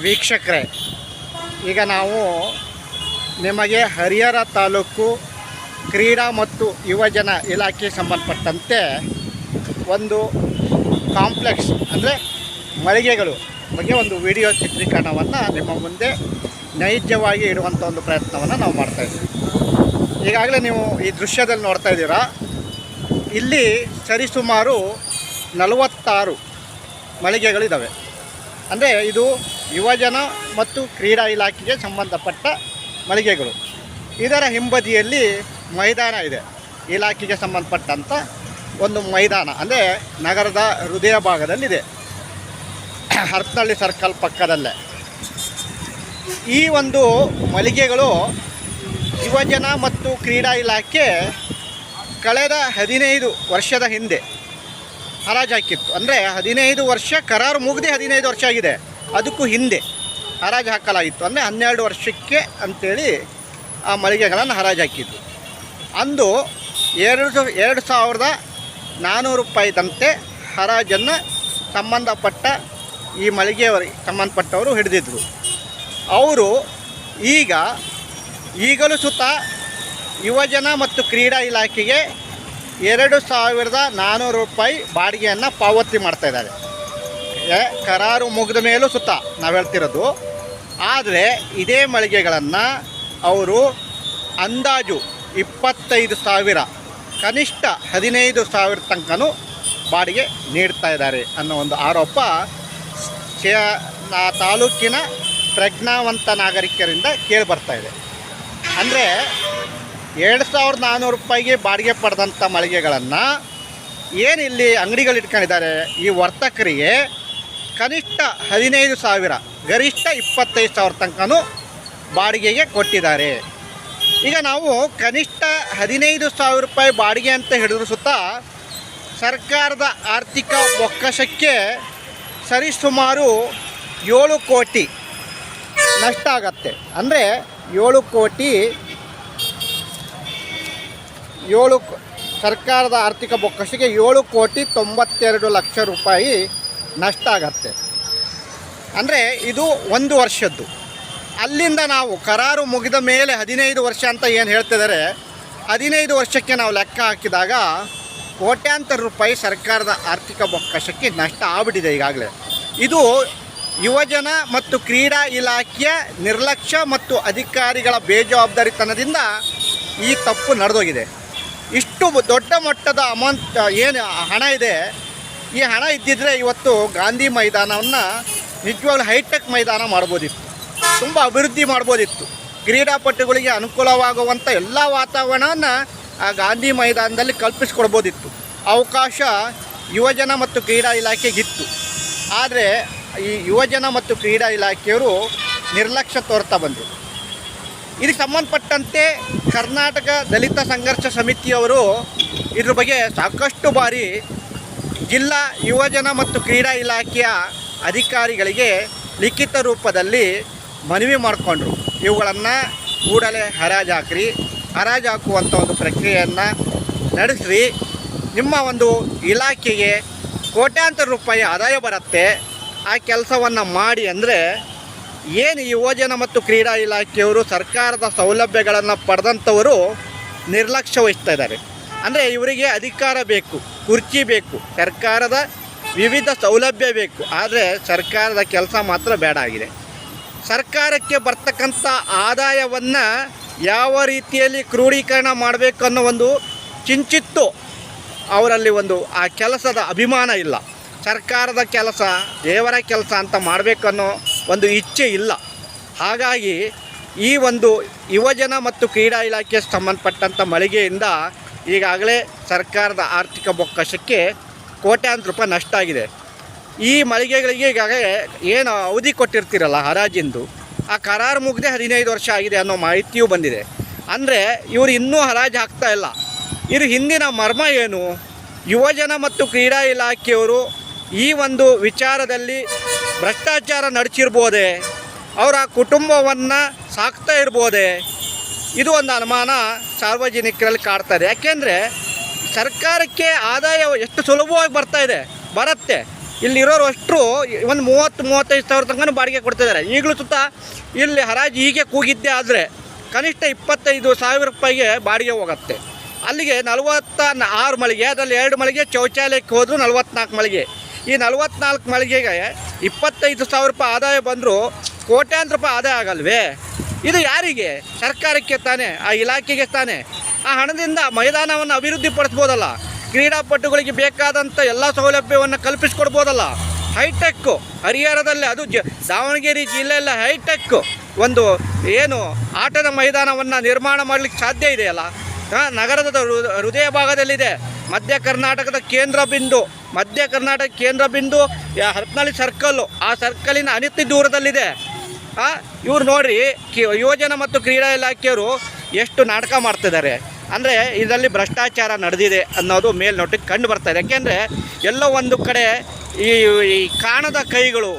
ವೀಕ್ಷಕರೇ, ಈಗ ನಾವು ನಿಮಗೆ ಹರಿಹರ ತಾಲೂಕು ಕ್ರೀಡಾ ಮತ್ತು ಯುವಜನ ಇಲಾಖೆ ಸಂಬಂಧಪಟ್ಟಂತೆ ಒಂದು ಕಾಂಪ್ಲೆಕ್ಸ್ ಅಂದರೆ ಮಳಿಗೆಗಳು ಬಗ್ಗೆ ಒಂದು ವಿಡಿಯೋ ಚಿತ್ರೀಕರಣವನ್ನು ನಿಮ್ಮ ಮುಂದೆ ನೈಜವಾಗಿ ಇಡುವಂಥ ಒಂದು ಪ್ರಯತ್ನವನ್ನು ನಾವು ಮಾಡ್ತಾಯಿದ್ದೀವಿ. ಈಗಾಗಲೇ ನೀವು ಈ ದೃಶ್ಯದಲ್ಲಿ ನೋಡ್ತಾ ಇದ್ದೀರಾ, ಇಲ್ಲಿ ಸರಿಸುಮಾರು 46 ಮಳಿಗೆಗಳಿದ್ದಾವೆ. ಅಂದರೆ ಇದು ಯುವಜನ ಮತ್ತು ಕ್ರೀಡಾ ಇಲಾಖೆಗೆ ಸಂಬಂಧಪಟ್ಟ ಮಳಿಗೆಗಳು. ಇದರ ಹಿಂಬದಿಯಲ್ಲಿ ಮೈದಾನ ಇದೆ. ಇಲಾಖೆಗೆ ಸಂಬಂಧಪಟ್ಟಂಥ ಒಂದು ಮೈದಾನ ಅಂದರೆ ನಗರದ ಹೃದಯ ಭಾಗದಲ್ಲಿದೆ, ಹರಪನಹಳ್ಳಿ ಸರ್ಕಲ್ ಪಕ್ಕದಲ್ಲೇ. ಈ ಒಂದು ಮಳಿಗೆಗಳು ಯುವಜನ ಮತ್ತು ಕ್ರೀಡಾ ಇಲಾಖೆ ಕಳೆದ 15 ವರ್ಷದ ಹಿಂದೆ ಹರಾಜು ಹಾಕಿತ್ತು. ಅಂದರೆ 15 ವರ್ಷ ಕರಾರು ಮುಗಿದು 15 ವರ್ಷ ಆಗಿದೆ, ಅದಕ್ಕೂ ಹಿಂದೆ ಹರಾಜು ಹಾಕಲಾಗಿತ್ತು. ಅಂದರೆ 12 ವರ್ಷಕ್ಕೆ ಅಂಥೇಳಿ ಆ ಮಳಿಗೆಗಳನ್ನು ಹರಾಜು ಹಾಕಿದ್ದು. ಅಂದು 2,400 ರೂಪಾಯಿದಂತೆ ಹರಾಜನ್ನು ಸಂಬಂಧಪಟ್ಟ ಈ ಮಳಿಗೆಯವರಿಗೆ ಸಂಬಂಧಪಟ್ಟವರು ಹಿಡಿದಿದ್ರು. ಅವರು ಈಗಲೂ ಸುತ್ತ ಯುವಜನ ಮತ್ತು ಕ್ರೀಡಾ ಇಲಾಖೆಗೆ 2,400 ರೂಪಾಯಿ ಬಾಡಿಗೆಯನ್ನು ಪಾವತಿ ಮಾಡ್ತಾಯಿದ್ದಾರೆ. ಕರಾರು ಮುಗಿದ ಮೇಲೂ ಸುತ್ತ ನಾವು ಹೇಳ್ತಿರೋದು. ಆದರೆ ಇದೇ ಮಳಿಗೆಗಳನ್ನು ಅವರು ಅಂದಾಜು 25,000 ಕನಿಷ್ಠ 15,000 ತನಕನೂ ಬಾಡಿಗೆ ನೀಡ್ತಾ ಇದ್ದಾರೆ ಅನ್ನೋ ಒಂದು ಆರೋಪ ತಾಲೂಕಿನ ಪ್ರಜ್ಞಾವಂತ ನಾಗರಿಕರಿಂದ ಕೇಳಿಬರ್ತಾಯಿದೆ. ಅಂದರೆ 2,400 ರೂಪಾಯಿಗೆ ಬಾಡಿಗೆ ಪಡೆದಂಥ ಮಳಿಗೆಗಳನ್ನು ಏನು ಇಲ್ಲಿ ಅಂಗಡಿಗಳು ಇಟ್ಕೊಂಡಿದ್ದಾರೆ, ಈ ವರ್ತಕರಿಗೆ ಕನಿಷ್ಠ 15,000 ಗರಿಷ್ಠ 25,000 ತನಕನೂ ಬಾಡಿಗೆಗೆ ಕೊಟ್ಟಿದ್ದಾರೆ. ಈಗ ನಾವು ಕನಿಷ್ಠ 15,000 ರೂಪಾಯಿ ಬಾಡಿಗೆ ಅಂತ ಹಿಡಿದ್ರು ಸುತ್ತ ಸರ್ಕಾರದ ಆರ್ಥಿಕ ಬೊಕ್ಕಸಕ್ಕೆ ಸರಿಸುಮಾರು 7 ಕೋಟಿ ನಷ್ಟ ಆಗತ್ತೆ. ಅಂದರೆ 7 ಕೋಟಿ ಸರ್ಕಾರದ ಆರ್ಥಿಕ ಬೊಕ್ಕಸಕ್ಕೆ 7,92 ಲಕ್ಷ ರೂಪಾಯಿ ನಷ್ಟ ಆಗತ್ತೆ. ಅಂದರೆ ಇದು 1 ವರ್ಷದ್ದು. ಅಲ್ಲಿಂದ ನಾವು ಕರಾರು ಮುಗಿದ ಮೇಲೆ 15 ವರ್ಷ ಅಂತ ಏನು ಹೇಳ್ತಿದ್ದಾರೆ, 15 ವರ್ಷಕ್ಕೆ ನಾವು ಲೆಕ್ಕ ಹಾಕಿದಾಗ ಕೋಟ್ಯಾಂತರ ರೂಪಾಯಿ ಸರ್ಕಾರದ ಆರ್ಥಿಕ ಬೊಕ್ಕಸಕ್ಕೆ ನಷ್ಟ ಆಗ್ಬಿಟ್ಟಿದೆ ಈಗಾಗಲೇ. ಇದು ಯುವಜನ ಮತ್ತು ಕ್ರೀಡಾ ಇಲಾಖೆಯ ನಿರ್ಲಕ್ಷ್ಯ ಮತ್ತು ಅಧಿಕಾರಿಗಳ ಬೇಜವಾಬ್ದಾರಿತನದಿಂದ ಈ ತಪ್ಪು ನಡೆದೋಗಿದೆ. ಇಷ್ಟು ದೊಡ್ಡ ಮಟ್ಟದ ಅಮೌಂಟ್ ಏನು ಹಣ ಇದೆ, ಈ ಹಣ ಇದ್ದಿದ್ದರೆ ಇವತ್ತು ಗಾಂಧಿ ಮೈದಾನವನ್ನು ನಿಜವಾಗ್ಲೂ ಹೈಟೆಕ್ ಮೈದಾನ ಮಾಡ್ಬೋದಿತ್ತು, ತುಂಬ ಅಭಿವೃದ್ಧಿ ಮಾಡ್ಬೋದಿತ್ತು. ಕ್ರೀಡಾಪಟುಗಳಿಗೆ ಅನುಕೂಲವಾಗುವಂಥ ಎಲ್ಲ ವಾತಾವರಣವನ್ನು ಆ ಗಾಂಧಿ ಮೈದಾನದಲ್ಲಿ ಕಲ್ಪಿಸ್ಕೊಡ್ಬೋದಿತ್ತು. ಅವಕಾಶ ಯುವಜನ ಮತ್ತು ಕ್ರೀಡಾ ಇಲಾಖೆಗಿತ್ತು. ಆದರೆ ಈ ಯುವಜನ ಮತ್ತು ಕ್ರೀಡಾ ಇಲಾಖೆಯವರು ನಿರ್ಲಕ್ಷ್ಯ ತೋರ್ತಾ ಬಂದರು. ಇದಕ್ಕೆ ಸಂಬಂಧಪಟ್ಟಂತೆ ಕರ್ನಾಟಕ ದಲಿತ ಸಂಘರ್ಷ ಸಮಿತಿಯವರು ಇದ್ರ ಬಗ್ಗೆ ಸಾಕಷ್ಟು ಬಾರಿ ಜಿಲ್ಲಾ ಯುವಜನ ಮತ್ತು ಕ್ರೀಡಾ ಇಲಾಖೆಯ ಅಧಿಕಾರಿಗಳಿಗೆ ಲಿಖಿತ ರೂಪದಲ್ಲಿ ಮನವಿ ಮಾಡಿಕೊಂಡ್ರು. ಇವುಗಳನ್ನು ಕೂಡಲೇ ಹರಾಜು ಹಾಕುವಂಥ ಒಂದು ಪ್ರಕ್ರಿಯೆಯನ್ನು ನಡೆಸಿ ನಿಮ್ಮ ಒಂದು ಇಲಾಖೆಗೆ ಕೋಟ್ಯಾಂತರ ರೂಪಾಯಿ ಆದಾಯ ಬರುತ್ತೆ, ಆ ಕೆಲಸವನ್ನು ಮಾಡಿ ಅಂದರೆ ಏನು ಯುವಜನ ಮತ್ತು ಕ್ರೀಡಾ ಇಲಾಖೆಯವರು ಸರ್ಕಾರದ ಸೌಲಭ್ಯಗಳನ್ನು ಪಡೆದಂಥವರು ನಿರ್ಲಕ್ಷ್ಯ ವಹಿಸ್ತಾ ಇದ್ದಾರೆ. ಅಂದರೆ ಇವರಿಗೆ ಅಧಿಕಾರ ಬೇಕು, ಕುರ್ಚಿ ಬೇಕು, ಸರ್ಕಾರದ ವಿವಿಧ ಸೌಲಭ್ಯ ಬೇಕು, ಆದರೆ ಸರ್ಕಾರದ ಕೆಲಸ ಮಾತ್ರ ಬೇಡ ಆಗಿದೆ. ಸರ್ಕಾರಕ್ಕೆ ಬರ್ತಕ್ಕಂಥ ಆದಾಯವನ್ನು ಯಾವ ರೀತಿಯಲ್ಲಿ ಕ್ರೋಢೀಕರಣ ಮಾಡಬೇಕು ಅನ್ನೋ ಒಂದು ಚಿಂಚಿತ್ತು ಅವರಲ್ಲಿ ಒಂದು ಆ ಕೆಲಸದ ಅಭಿಮಾನ ಇಲ್ಲ. ಸರ್ಕಾರದ ಕೆಲಸ ದೇವರ ಕೆಲಸ ಅಂತ ಮಾಡಬೇಕನ್ನೋ ಒಂದು ಇಚ್ಛೆ ಇಲ್ಲ. ಹಾಗಾಗಿ ಈ ಒಂದು ಯುವಜನ ಮತ್ತು ಕ್ರೀಡಾ ಇಲಾಖೆಗೆ ಸಂಬಂಧಪಟ್ಟಂಥ ಮಳಿಗೆಯಿಂದ ಈಗಾಗಲೇ ಸರ್ಕಾರದ ಆರ್ಥಿಕ ಬೊಕ್ಕಸಕ್ಕೆ ಕೋಟ್ಯಾಂತರ ರೂಪಾಯಿ ನಷ್ಟ ಆಗಿದೆ. ಈ ಮಳಿಗೆಗಳಿಗೆ ಈಗಾಗಲೇ ಏನು ಅವಧಿ ಕೊಟ್ಟಿರ್ತೀರಲ್ಲ ಹರಾಜಿಂದು, ಆ ಕರಾರು ಮುಗಿದೇ 15 ವರ್ಷ ಆಗಿದೆ ಅನ್ನೋ ಮಾಹಿತಿಯೂ ಬಂದಿದೆ. ಅಂದರೆ ಇವರು ಇನ್ನೂ ಹರಾಜು ಹಾಕ್ತಾ ಇಲ್ಲ. ಇದ್ರ ಹಿಂದಿನ ಮರ್ಮ ಏನು? ಯುವಜನ ಮತ್ತು ಕ್ರೀಡಾ ಇಲಾಖೆಯವರು ಈ ಒಂದು ವಿಚಾರದಲ್ಲಿ ಭ್ರಷ್ಟಾಚಾರ ನಡೆಸಿರ್ಬೋದೇ, ಅವರ ಕುಟುಂಬವನ್ನು ಸಾಕ್ತಾ ಇರ್ಬೋದೇ? ಇದು ಒಂದು ಅನುಮಾನ ಸಾರ್ವಜನಿಕರಲ್ಲಿ ಕಾಡ್ತಾರೆ. ಯಾಕೆಂದರೆ ಸರ್ಕಾರಕ್ಕೆ ಆದಾಯ ಎಷ್ಟು ಸುಲಭವಾಗಿ ಬರುತ್ತೆ, ಇಲ್ಲಿರೋರು ಅಷ್ಟರು ಒಂದು 30-35 ಸಾವಿರ ತನಕ ಬಾಡಿಗೆ ಕೊಡ್ತಿದ್ದಾರೆ. ಈಗಲೂ ಸುತ್ತ ಇಲ್ಲಿ ಹರಾಜು ಹೀಗೆ ಕೂಗಿದ್ದೇ ಆದರೆ ಕನಿಷ್ಠ 25,000 ರೂಪಾಯಿಗೆ ಬಾಡಿಗೆ ಹೋಗುತ್ತೆ. ಅಲ್ಲಿಗೆ 46 ಮಳಿಗೆ, ಅದರಲ್ಲಿ 2 ಮಳಿಗೆ ಶೌಚಾಲಯಕ್ಕೆ ಹೋದರೂ 44 ಮಳಿಗೆ. ಈ 44 ಮಳಿಗೆಗೆ 25,000 ರೂಪಾಯಿ ಆದಾಯ ಬಂದರೂ ಕೋಟ್ಯಾಂತರ ರೂಪಾಯಿ ಆದಾಯ ಆಗಲ್ವೇ? ಇದು ಯಾರಿಗೆ? ಸರ್ಕಾರಕ್ಕೆ ತಾನೇ, ಆ ಇಲಾಖೆಗೆ ತಾನೇ. ಆ ಹಣದಿಂದ ಮೈದಾನವನ್ನು ಅಭಿವೃದ್ಧಿಪಡಿಸ್ಬೋದಲ್ಲ, ಕ್ರೀಡಾಪಟುಗಳಿಗೆ ಬೇಕಾದಂಥ ಎಲ್ಲ ಸೌಲಭ್ಯವನ್ನು ಕಲ್ಪಿಸ್ಕೊಡ್ಬೋದಲ್ಲ. ಹೈಟೆಕ್ಕು ಹರಿಹರದಲ್ಲಿ, ಅದು ದಾವಣಗೆರೆ ಜಿಲ್ಲೆಯಲ್ಲ ಹೈಟೆಕ್ಕು ಒಂದು ಏನು ಆಟದ ಮೈದಾನವನ್ನು ನಿರ್ಮಾಣ ಮಾಡಲಿಕ್ಕೆ ಸಾಧ್ಯ ಇದೆಯಲ್ಲ. ನಗರದ ಹೃದಯ ಭಾಗದಲ್ಲಿದೆ. ಮಧ್ಯ ಕರ್ನಾಟಕ ಕೇಂದ್ರ ಬಿಂದು ಹರಪನಹಳ್ಳಿ ಸರ್ಕಲ್ಲು, ಆ ಸರ್ಕಲಿನ ಅನಿತ್ಯ ದೂರದಲ್ಲಿದೆ. ಇವ್ರು ನೋಡ್ರಿ, ಯುವಜನ ಮತ್ತು ಕ್ರೀಡಾ ಇಲಾಖೆಯವರು ಎಷ್ಟು ನಾಟಕ ಮಾಡ್ತಿದ್ದಾರೆ ಅಂದರೆ ಇದರಲ್ಲಿ ಭ್ರಷ್ಟಾಚಾರ ನಡೆದಿದೆ ಅನ್ನೋದು ಮೇಲ್ನೋಟಕ್ಕೆ ಕಂಡು ಬರ್ತಾಯಿದೆ. ಯಾಕೆಂದರೆ ಎಲ್ಲೋ ಒಂದು ಕಡೆ ಈ ಕಾಣದ ಕೈಗಳು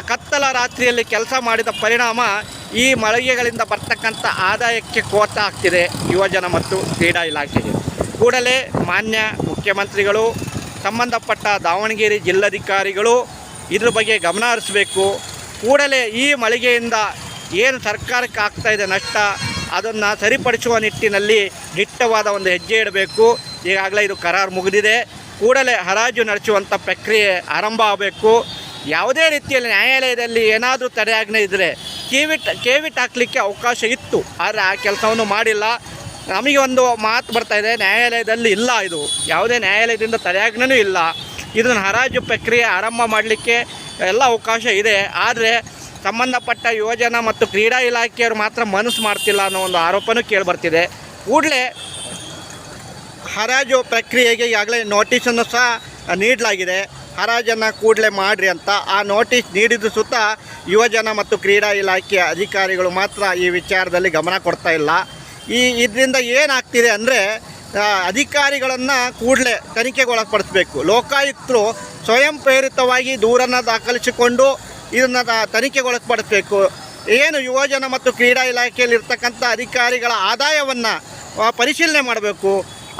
ಕತ್ತಲ ರಾತ್ರಿಯಲ್ಲಿ ಕೆಲಸ ಮಾಡಿದ ಪರಿಣಾಮ ಈ ಮಳಿಗೆಗಳಿಂದ ಬರ್ತಕ್ಕಂಥ ಆದಾಯಕ್ಕೆ ಕೋತ ಆಗ್ತಿದೆ ಯುವಜನ ಮತ್ತು ಕ್ರೀಡಾ ಇಲಾಖೆಗೆ. ಕೂಡಲೇ ಮಾನ್ಯ ಮುಖ್ಯಮಂತ್ರಿಗಳು, ಸಂಬಂಧಪಟ್ಟ ದಾವಣಗೆರೆ ಜಿಲ್ಲಾಧಿಕಾರಿಗಳು ಇದ್ರ ಬಗ್ಗೆ ಗಮನ ಹರಿಸಬೇಕು. ಕೂಡಲೇ ಈ ಮಳಿಗೆಯಿಂದ ಏನು ಸರ್ಕಾರಕ್ಕೆ ಆಗ್ತಾಯಿದೆ ನಷ್ಟ, ಅದನ್ನು ಸರಿಪಡಿಸುವ ನಿಟ್ಟಿನಲ್ಲಿ ದಿಟ್ಟವಾದ ಒಂದು ಹೆಜ್ಜೆ ಇಡಬೇಕು. ಈಗಾಗಲೇ ಇದು ಕರಾರು ಮುಗಿದಿದೆ. ಕೂಡಲೇ ಹರಾಜು ನಡೆಸುವಂಥ ಪ್ರಕ್ರಿಯೆ ಆರಂಭ ಆಗಬೇಕು. ಯಾವುದೇ ರೀತಿಯಲ್ಲಿ ನ್ಯಾಯಾಲಯದಲ್ಲಿ ಏನಾದರೂ ತಡೆಯಾಜ್ಞೆ ಇದ್ದರೆ ಕೇವಿಟ್ ಹಾಕಲಿಕ್ಕೆ ಅವಕಾಶ ಇತ್ತು, ಆದರೆ ಆ ಕೆಲಸವನ್ನು ಮಾಡಿಲ್ಲ. ನಮಗೆ ಒಂದು ಮಾತು ಬರ್ತಾಯಿದೆ, ನ್ಯಾಯಾಲಯದಲ್ಲಿ ಇಲ್ಲ, ಇದು ಯಾವುದೇ ನ್ಯಾಯಾಲಯದಿಂದ ತಡೆಯಾಜ್ಞೆನೂ ಇಲ್ಲ. ಇದನ್ನು ಹರಾಜು ಪ್ರಕ್ರಿಯೆ ಆರಂಭ ಮಾಡಲಿಕ್ಕೆ ಎಲ್ಲ ಅವಕಾಶ ಇದೆ. ಆದರೆ ಸಂಬಂಧಪಟ್ಟ ಯುವಜನ ಮತ್ತು ಕ್ರೀಡಾ ಇಲಾಖೆಯವರು ಮಾತ್ರ ಮನಸ್ಸು ಮಾಡ್ತಿಲ್ಲ ಅನ್ನೋ ಒಂದು ಆರೋಪನೂ ಕೇಳಿಬರ್ತಿದೆ. ಕೂಡಲೇ ಹರಾಜು ಪ್ರಕ್ರಿಯೆಗೆ ಈಗಾಗಲೇ ನೋಟಿಸನ್ನು ಸಹ ನೀಡಲಾಗಿದೆ. ಹರಾಜನ್ನು ಕೂಡಲೇ ಮಾಡಿರಿ ಅಂತ. ಆ ನೋಟಿಸ್ ನೀಡಿದ ಸುತ್ತ ಯುವಜನ ಮತ್ತು ಕ್ರೀಡಾ ಇಲಾಖೆಯ ಅಧಿಕಾರಿಗಳು ಮಾತ್ರ ಈ ವಿಚಾರದಲ್ಲಿ ಗಮನ ಕೊಡ್ತಾ ಇಲ್ಲ. ಇದರಿಂದ ಏನಾಗ್ತಿದೆ ಅಂದರೆ ಅಧಿಕಾರಿಗಳನ್ನು ಕೂಡಲೇ ತನಿಖೆಗೊಳಪಡಿಸಬೇಕು. ಲೋಕಾಯುಕ್ತರು ಸ್ವಯಂ ಪ್ರೇರಿತವಾಗಿ ದೂರನ್ನು ದಾಖಲಿಸಿಕೊಂಡು ಇದನ್ನು ತನಿಖೆಗೊಳಪಡಿಸಬೇಕು. ಏನು ಯುವಜನ ಮತ್ತು ಕ್ರೀಡಾ ಇಲಾಖೆಯಲ್ಲಿ ಇರ್ತಕ್ಕಂಥ ಅಧಿಕಾರಿಗಳ ಆದಾಯವನ್ನು ಪರಿಶೀಲನೆ ಮಾಡಬೇಕು.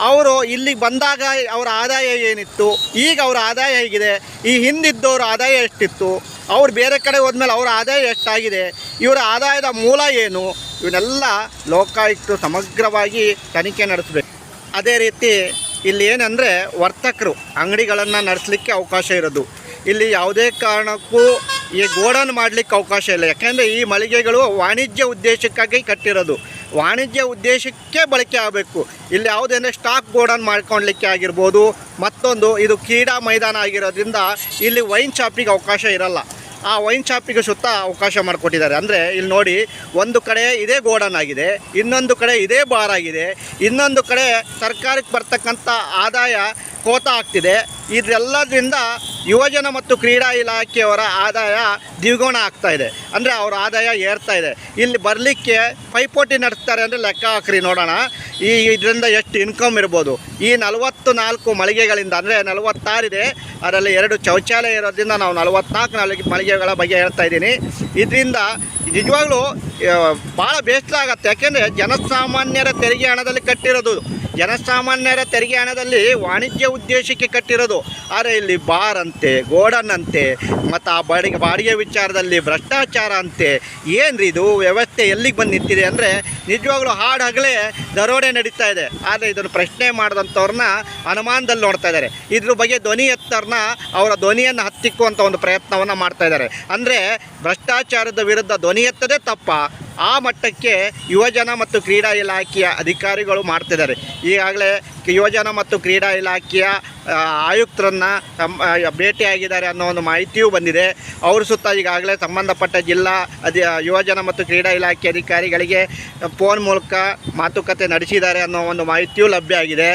ಅವರು ಇಲ್ಲಿಗೆ ಬಂದಾಗ ಅವರ ಆದಾಯ ಏನಿತ್ತು, ಈಗ ಅವರ ಆದಾಯ ಹೇಗಿದೆ, ಈ ಹಿಂದಿದ್ದವರ ಆದಾಯ ಎಷ್ಟಿತ್ತು, ಅವ್ರು ಬೇರೆ ಕಡೆ ಹೋದ್ಮೇಲೆ ಅವರ ಆದಾಯ ಎಷ್ಟಾಗಿದೆ, ಇವರ ಆದಾಯದ ಮೂಲ ಏನು, ಇವನ್ನೆಲ್ಲ ಲೋಕಾಯುಕ್ತರು ಸಮಗ್ರವಾಗಿ ತನಿಖೆ ನಡೆಸಬೇಕು. ಅದೇ ರೀತಿ ಇಲ್ಲಿ ಏನಂದರೆ ವರ್ತಕರು ಅಂಗಡಿಗಳನ್ನು ನಡೆಸಲಿಕ್ಕೆ ಅವಕಾಶ ಇರೋದು. ಇಲ್ಲಿ ಯಾವುದೇ ಕಾರಣಕ್ಕೂ ಈ ಗೋಡನ್ ಮಾಡಲಿಕ್ಕೆ ಅವಕಾಶ ಇಲ್ಲ. ಯಾಕೆಂದರೆ ಈ ಮಳಿಗೆಗಳು ವಾಣಿಜ್ಯ ಉದ್ದೇಶಕ್ಕಾಗಿ ಕಟ್ಟಿರೋದು, ವಾಣಿಜ್ಯ ಉದ್ದೇಶಕ್ಕೆ ಬಳಕೆ ಆಗಬೇಕು. ಇಲ್ಲಿ ಯಾವುದಂದರೆ ಸ್ಟಾಕ್ ಗೋಡನ್ ಮಾಡ್ಕೊಳ್ಲಿಕ್ಕೆ ಆಗಿರ್ಬೋದು. ಮತ್ತೊಂದು, ಇದು ಕ್ರೀಡಾ ಮೈದಾನ ಆಗಿರೋದ್ರಿಂದ ಇಲ್ಲಿ ವೈನ್ ಶಾಪಿಗೆ ಅವಕಾಶ ಇರಲ್ಲ. ಆ ವೈನ್ ಶಾಪಿಗೆ ಸುತ್ತ ಅವಕಾಶ ಮಾಡಿಕೊಟ್ಟಿದ್ದಾರೆ. ಅಂದರೆ ಇಲ್ಲಿ ನೋಡಿ, ಒಂದು ಕಡೆ ಇದೇ ಗೋಡನ್ ಆಗಿದೆ, ಇನ್ನೊಂದು ಕಡೆ ಇದೇ ಬಾರ್ ಆಗಿದೆ, ಇನ್ನೊಂದು ಕಡೆ ಸರ್ಕಾರಕ್ಕೆ ಬರ್ತಕ್ಕಂಥ ಆದಾಯ ಕೋತ ಆಗ್ತಿದೆ. ಇದೆಲ್ಲದರಿಂದ ಯುವಜನ ಮತ್ತು ಕ್ರೀಡಾ ಇಲಾಖೆಯವರ ಆದಾಯ ದ್ವಿಗುಣ ಆಗ್ತಾಯಿದೆ. ಅಂದರೆ ಅವರ ಆದಾಯ ಏರ್ತಾ ಇದೆ. ಇಲ್ಲಿ ಬರಲಿಕ್ಕೆ ಪೈಪೋಟಿ ನಡೆಸ್ತಾರೆ ಅಂದರೆ ಲೆಕ್ಕ ಹಾಕ್ರಿ ನೋಡೋಣ, ಇದರಿಂದ ಎಷ್ಟು ಇನ್ಕಮ್ ಇರ್ಬೋದು. ಈ 44 ಮಳಿಗೆಗಳಿಂದ, ಅಂದರೆ 46 ಇದೆ, ಅದರಲ್ಲಿ 2 ಶೌಚಾಲಯ ಇರೋದ್ರಿಂದ ನಾವು 44 ಮಳಿಗೆಗಳ ಬಗ್ಗೆ ಹೇಳ್ತಾ ಇದ್ದೀನಿ. ಇದರಿಂದ ನಿಜವಾಗ್ಲೂ ಭಾಳ ಬೇಸರ ಆಗುತ್ತೆ. ಯಾಕೆಂದರೆ ಜನಸಾಮಾನ್ಯರ ತೆರಿಗೆ ಹಣದಲ್ಲಿ ಕಟ್ಟಿರೋದು, ಜನಸಾಮಾನ್ಯರ ತೆರಿಗೆ ಹಣದಲ್ಲಿ ವಾಣಿಜ್ಯ ಉದ್ದೇಶಕ್ಕೆ ಕಟ್ಟಿರೋದು. ಆದರೆ ಇಲ್ಲಿ ಬಾರ್ ಅಂತೆ, ಗೋಡನ್ ಅಂತೆ, ಮತ್ತು ಆ ಬಾಡಿಗೆ ವಿಚಾರದಲ್ಲಿ ಭ್ರಷ್ಟಾಚಾರ ಅಂತೆ. ಏನು ರೀ ಇದು ವ್ಯವಸ್ಥೆ ಎಲ್ಲಿಗೆ ಬಂದು ನಿಂತಿದೆ ಅಂದರೆ ನಿಜವಾಗ್ಲೂ ಹಾಡಾಗಲೇ ದರೋಡೆ ನಡೀತಾ ಇದೆ. ಆದರೆ ಇದನ್ನು ಪ್ರಶ್ನೆ ಮಾಡಿದಂಥವ್ರನ್ನ ಅನುಮಾನದಲ್ಲಿ ನೋಡ್ತಾ ಇದ್ದಾರೆ. ಇದ್ರ ಬಗ್ಗೆ ಧ್ವನಿ ಎತ್ತರನ್ನ, ಅವರ ಧ್ವನಿಯನ್ನು ಹತ್ತಿಕ್ಕುವಂಥ ಒಂದು ಪ್ರಯತ್ನವನ್ನು ಮಾಡ್ತಾ ಇದ್ದಾರೆ. ಅಂದರೆ ಭ್ರಷ್ಟಾಚಾರದ ವಿರುದ್ಧ ಧ್ವನಿ ಎತ್ತದೇ ತಪ್ಪ, ಆ ಮಟ್ಟಕ್ಕೆ ಯುವಜನ ಮತ್ತು ಕ್ರೀಡಾ ಇಲಾಖೆಯ ಅಧಿಕಾರಿಗಳು ಮಾಡ್ತಿದ್ದಾರೆ. ಈಗಾಗಲೇ ಯುವಜನ ಮತ್ತು ಕ್ರೀಡಾ ಇಲಾಖೆಯ ಆಯುಕ್ತರನ್ನು ಭೇಟಿಯಾಗಿದ್ದಾರೆ ಅನ್ನೋ ಒಂದು ಮಾಹಿತಿಯೂ ಬಂದಿದೆ. ಅವರು ಸುತ್ತ ಈಗಾಗಲೇ ಸಂಬಂಧಪಟ್ಟ ಜಿಲ್ಲಾ ಯುವಜನ ಮತ್ತು ಕ್ರೀಡಾ ಇಲಾಖೆ ಅಧಿಕಾರಿಗಳಿಗೆ ಫೋನ್ ಮೂಲಕ ಮಾತುಕತೆ ನಡೆಸಿದ್ದಾರೆ ಅನ್ನೋ ಒಂದು ಮಾಹಿತಿಯೂ ಲಭ್ಯ ಆಗಿದೆ.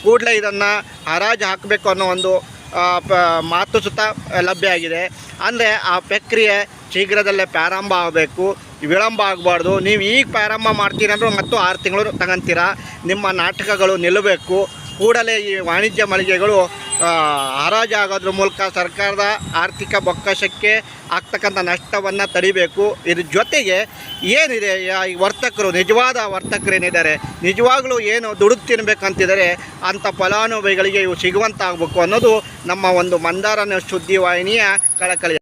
ಕೂಡಲೇ ಇದನ್ನು ಹರಾಜು ಹಾಕಬೇಕು ಅನ್ನೋ ಒಂದು ಮಾತು ಸುತ್ತ ಲಭ್ಯ ಆಗಿದೆ. ಅಂದರೆ ಆ ಪ್ರಕ್ರಿಯೆ ಶೀಘ್ರದಲ್ಲೇ ಪ್ರಾರಂಭ ಆಗಬೇಕು, ವಿಳಂಬ ಆಗಬಾರ್ದು. ನೀವು ಈಗ ಪ್ರಾರಂಭ ಮಾಡ್ತೀರಿ ಅಂದ್ರೆ ಮತ್ತು 6 ತಿಂಗಳು ತಗೊಂತೀರ. ನಿಮ್ಮ ನಾಟಕಗಳು ನಿಲ್ಲಬೇಕು. ಕೂಡಲೇ ಈ ವಾಣಿಜ್ಯ ಮಳಿಗೆಗಳು ಹರಾಜಾಗೋದ್ರ ಮೂಲಕ ಸರ್ಕಾರದ ಆರ್ಥಿಕ ಬೊಕ್ಕಸಕ್ಕೆ ಆಗ್ತಕ್ಕಂಥ ನಷ್ಟವನ್ನು ತಡಿಬೇಕು. ಇದ್ರ ಜೊತೆಗೆ ಏನಿದೆ ಈ ವರ್ತಕರು, ನಿಜವಾದ ವರ್ತಕರೇನಿದ್ದಾರೆ, ನಿಜವಾಗ್ಲೂ ಏನು ದುಡಿದು ತಿನ್ನಬೇಕಂತಿದ್ದಾರೆ ಅಂಥ ಫಲಾನುಭವಿಗಳಿಗೆ ಇವು ಸಿಗುವಂತಾಗಬೇಕು ಅನ್ನೋದು ನಮ್ಮ ಒಂದು ಮಂದಾರ ಸುದ್ದಿವಾಹಿನಿಯ ಕಳಕಳಿ.